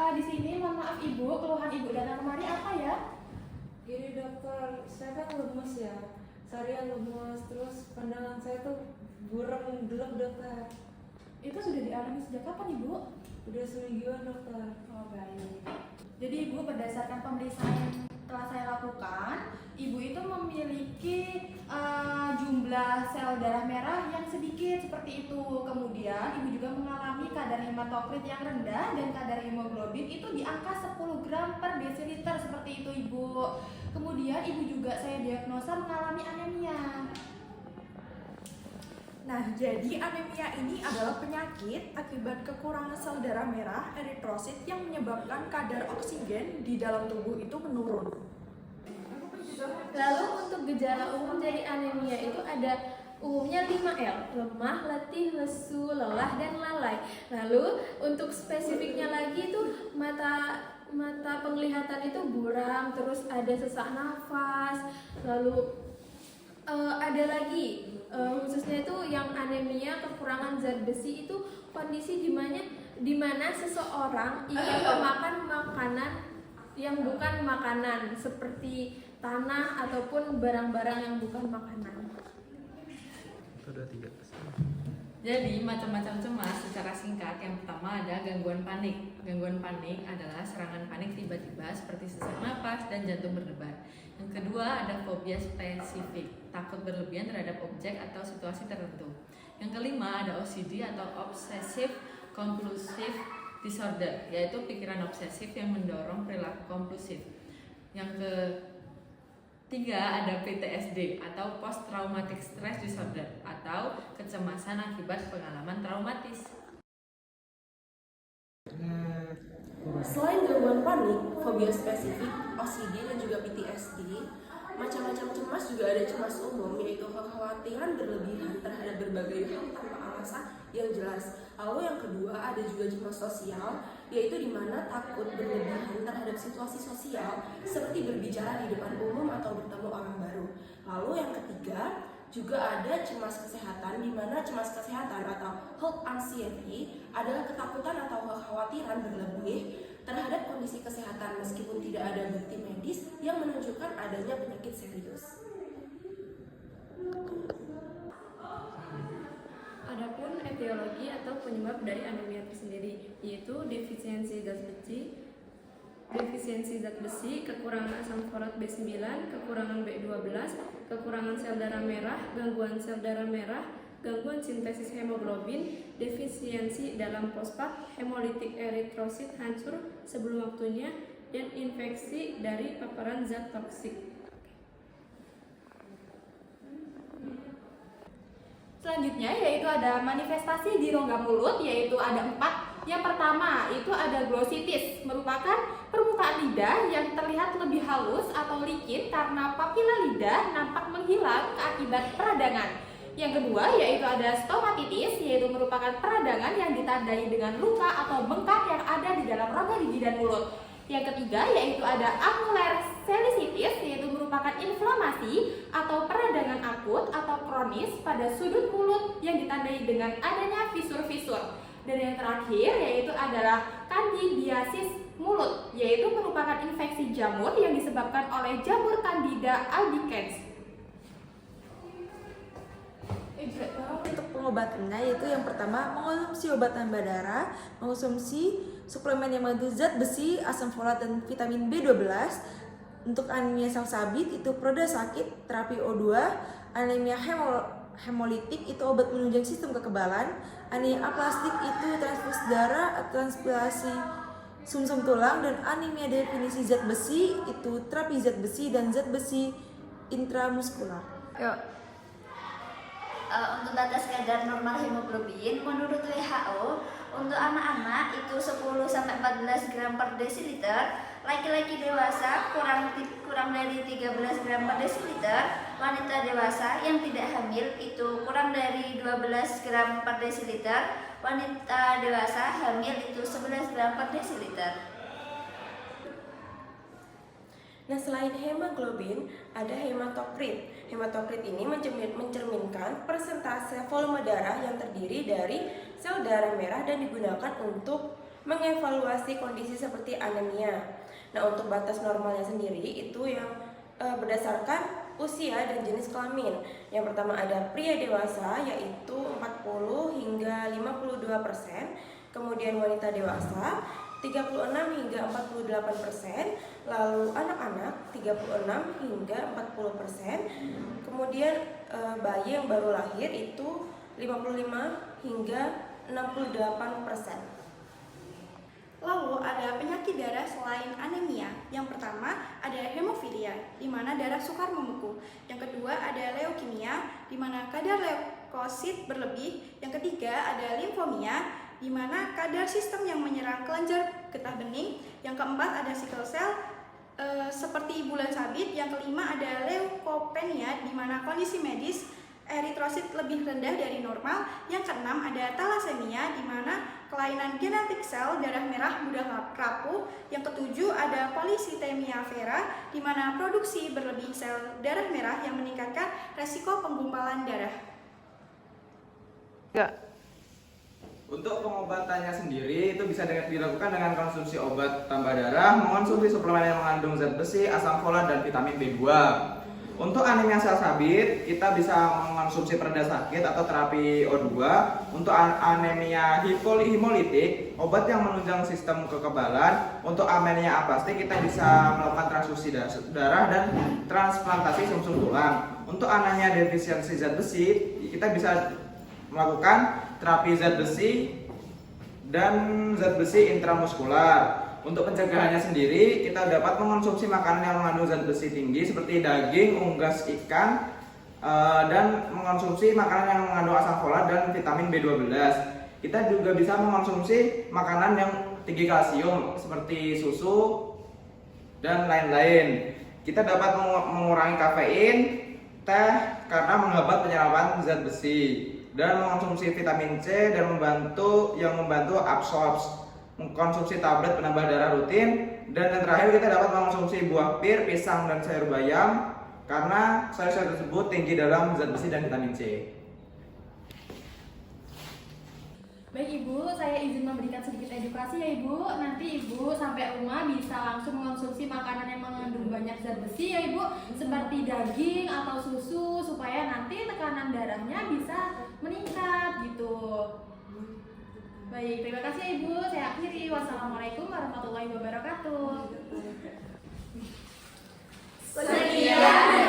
Di sini mohon maaf Ibu, keluhan Ibu datang kemari apa ya? Gini dokter, saya kan lemes ya, seharian lemes, terus pandangan saya tuh buram gelap dokter. Itu sudah dialami sejak kapan Ibu? Udah semingguan dokter. Oh baik. Jadi Ibu berdasarkan pemeriksaan yang telah saya lakukan, Ibu itu memiliki jumlah sel darah merah yang sedikit seperti itu. Kemudian Ibu juga mengalami kadar hematokrit yang rendah dan kadar hemoglobin itu di angka 10 gram per desiliter seperti itu Ibu. Kemudian Ibu juga saya diagnosa mengalami anemia. Nah, jadi anemia ini adalah penyakit akibat kekurangan sel darah merah eritrosit yang menyebabkan kadar oksigen di dalam tubuh itu menurun. Lalu untuk gejala umum dari anemia itu ada umumnya 5L, lemah, letih, lesu, lelah, dan lalai. Lalu untuk spesifiknya lagi itu mata penglihatan itu buram, terus ada sesak nafas, lalu ada lagi khususnya itu yang anemia kekurangan zat besi itu kondisi di mana seseorang ingin memakan makanan yang bukan makanan seperti tanah ataupun barang-barang yang bukan makanan. Jadi macam-macam cemas secara singkat, yang pertama ada gangguan panik. Gangguan panik adalah serangan panik tiba-tiba seperti sesak napas dan jantung berdebar. Yang kedua ada fobia spesifik, takut berlebihan terhadap objek atau situasi tertentu. Yang kelima ada OCD atau Obsessive Compulsive Disorder, yaitu pikiran obsesif yang mendorong perilaku kompulsif. Yang ketiga ada PTSD atau Post Traumatic Stress Disorder atau kecemasan akibat pengalaman traumatis. Selain gangguan panik, fobia spesifik, OCD, dan juga PTSD, macam-macam cemas juga ada cemas umum, yaitu kekhawatiran berlebihan terhadap berbagai hal tanpa alasan yang jelas. Lalu yang kedua ada juga cemas sosial, yaitu di mana takut berlebihan terhadap situasi sosial seperti berbicara di depan umum atau bertemu orang baru. Lalu yang ketiga juga ada cemas kesehatan, di mana cemas kesehatan atau health anxiety adalah ketakutan atau kekhawatiran berlebih terhadap kondisi kesehatan meskipun tidak ada bukti medis yang menunjukkan adanya penyakit serius. Adapun etiologi atau penyebab dari anemia itu sendiri yaitu defisiensi zat besi, kekurangan asam folat B9, kekurangan B12, kekurangan sel darah merah, gangguan sel darah merah, gangguan sintesis hemoglobin, defisiensi dalam fosfat, hemolitik eritrosit hancur sebelum waktunya, dan infeksi dari paparan zat toksik. Selanjutnya yaitu ada manifestasi di rongga mulut, yaitu ada 4. Yang pertama itu ada glossitis, merupakan permukaan lidah yang terlihat lebih halus atau licin karena papila lidah nampak menghilang akibat peradangan. Yang kedua yaitu ada stomatitis, yaitu merupakan peradangan yang ditandai dengan luka atau bengkak yang ada di dalam rongga gigi dan mulut. Yang ketiga yaitu ada anular sinusitis, yaitu merupakan inflamasi atau peradangan akut atau kronis pada sudut mulut yang ditandai dengan adanya fisur-fisur. Dan yang terakhir yaitu adalah candidiasis mulut, yaitu merupakan infeksi jamur yang disebabkan oleh jamur Candida albicans. Untuk pengobatannya yaitu yang pertama mengonsumsi obat tambah darah, mengonsumsi suplemen yang mengandung zat besi, asam folat, dan vitamin B12. Untuk anemia sel sabit itu prodasakit, terapi O2, anemia hemolitik itu obat menunjang sistem kekebalan, anemia aplastik itu transfusi darah, transplantasi sumsum tulang, dan anemia definisi zat besi itu terapi zat besi dan zat besi intramuskular. Untuk batas kadar normal hemoglobin menurut WHO untuk anak-anak itu 10-14 gram per desiliter, laki-laki dewasa kurang dari 13 gram per desiliter, wanita dewasa yang tidak hamil itu kurang dari 12 gram per desiliter, wanita dewasa hamil itu 11 gram per desiliter. Nah, selain hemoglobin, ada hematokrit. Hematokrit ini mencerminkan persentase volume darah yang terdiri dari sel darah merah dan digunakan untuk mengevaluasi kondisi seperti anemia. Nah, untuk batas normalnya sendiri itu yang berdasarkan usia dan jenis kelamin. Yang pertama ada pria dewasa yaitu 40 hingga 52%, kemudian wanita dewasa 36 hingga 48%, lalu anak-anak 36 hingga 40%, kemudian bayi yang baru lahir itu 55 hingga 68%. Lalu ada penyakit darah selain anemia. Yang pertama ada hemofilia, di mana darah sukar membeku. Yang kedua ada leukemia, di mana kadar leukosit berlebih. Yang ketiga ada limfomia, di mana kadar sistem yang menyerang kelenjar getah bening. Yang keempat ada sickle cell seperti bulan sabit. Yang kelima ada leukopenia, di mana kondisi medis eritrosit lebih rendah dari normal. Yang keenam ada thalassemia, di mana kelainan genetik sel darah merah mudah rapuh. Yang ketujuh ada polycythemia vera, di mana produksi berlebih sel darah merah yang meningkatkan resiko penggumpalan darah. Untuk pengobatannya sendiri itu bisa dilakukan dengan konsumsi obat tambah darah, mengonsumsi suplemen yang mengandung zat besi, asam folat, dan vitamin B2. Untuk anemia sel sabit, kita bisa mengonsumsi pereda sakit atau terapi O2. Untuk anemia hemolitik, obat yang menunjang sistem kekebalan. Untuk anemia aplastik, kita bisa melakukan transfusi darah dan transplantasi sumsum tulang. Untuk anemia defisiensi zat besi, kita bisa melakukan terapi zat besi dan zat besi intramuskular. Untuk pencegahannya sendiri, kita dapat mengonsumsi makanan yang mengandung zat besi tinggi seperti daging, unggas ikan, dan mengonsumsi makanan yang mengandung asam folat dan vitamin B12. Kita juga bisa mengonsumsi makanan yang tinggi kalsium seperti susu dan lain-lain. Kita dapat mengurangi kafein, teh karena menghambat penyerapan zat besi, dan mengonsumsi vitamin C dan membantu absorpsi. Mengkonsumsi tablet penambah darah rutin, dan yang terakhir kita dapat mengonsumsi buah pir, pisang, dan sayur bayam karena sayur-sayur tersebut tinggi dalam zat besi dan vitamin C. Baik Ibu, saya izin memberikan sedikit edukasi ya Ibu. Nanti Ibu sampai rumah bisa langsung mengonsumsi makanan yang mengandung banyak zat besi ya Ibu, seperti daging atau susu, supaya nanti tekanan darahnya bisa meningkat gitu. Baik, terima kasih ya Ibu. Saya akhiri. Wassalamualaikum warahmatullahi wabarakatuh. Sekian.